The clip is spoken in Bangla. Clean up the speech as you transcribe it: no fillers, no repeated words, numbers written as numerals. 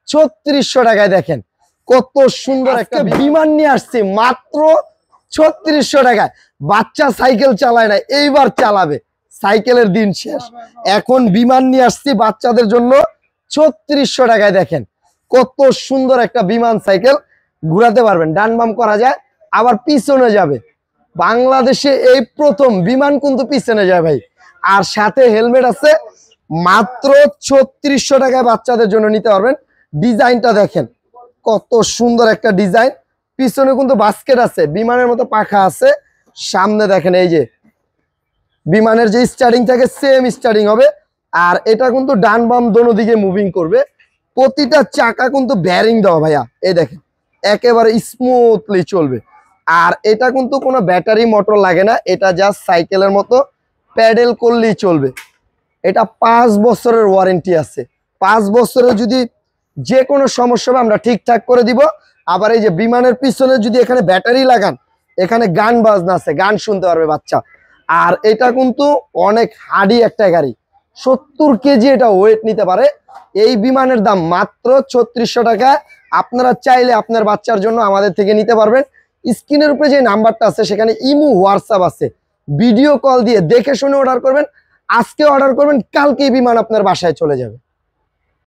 3600 টাকায়। দেখেন কত সুন্দর একটা বিমান নিয়ে আসছি মাত্র 3600 টাকায়। বাচ্চা সাইকেল চালায় না, এইবার চালাবে, সাইকেলের দিন শেষ, এখন বিমান নিয়ে আসছি বাচ্চাদের জন্য 3600 টাকায়। দেখেন কত সুন্দর একটা বিমান সাইকেল, ঘুরাতে পারবেন, ডান বাম করা যায়, আবার পিছনে যাবে। বাংলাদেশে এই প্রথম বিমান কিন্তু পিছনে যায় ভাই, আর সাথে হেলমেট আছে। মাত্র 3600 টাকায় বাচ্চাদের জন্য নিতে পারবেন। ডিজাইনটা দেখেন কত সুন্দর একটা ডিজাইন, পিছনে কিন্তু বাস্কেট আছে, বিমানের মতো পাখা আছে, সামনে দেখেন এই যে বিমানের যে স্টার্টিং থাকে সেম স্টার্টিং হবে। আর এটা কিন্তু ডান বাম দোনো দিকে মুভিং করবে। প্রতিটা চাকা কিন্তু ব্যারিং দেওয়া ভাইয়া, এই দেখেন একেবারে স্মুথলি চলবে। আর এটা কিন্তু কোনো ব্যাটারি মোটর লাগে না, এটা জাস্ট সাইকেলের মতো প্যাডেল করলেই চলবে। এটা 5 বছরের ওয়ারেন্টি আছে, 5 বছরে যদি যে কোনো সমস্যা হবে আমরা ঠিকঠাক করে দিব। আবার এই যে বিমানের পিছনে যদি এখানে ব্যাটারি লাগান, এখানে গান বাজনা আছে, গান শুনতে পারবে বাচ্চা। আর এটা কিন্তু অনেক হার্ডি একটা গাড়ি, 70 কেজি এটা ওয়েট নিতে পারে। এই বিমানের দাম মাত্র 3600 টাকা। আপনারা চাইলে আপনার বাচ্চার জন্য আমাদের থেকে নিতে পারবেন। স্ক্রিনের উপরে যে নাম্বারটা আছে সেখানে ইমো হোয়াটসঅ্যাপ আছে, ভিডিও কল দিয়ে দেখে শুনে অর্ডার করবেন। আজকে অর্ডার করবেন, কালকেই বিমান আপনার বাসায় চলে যাবে।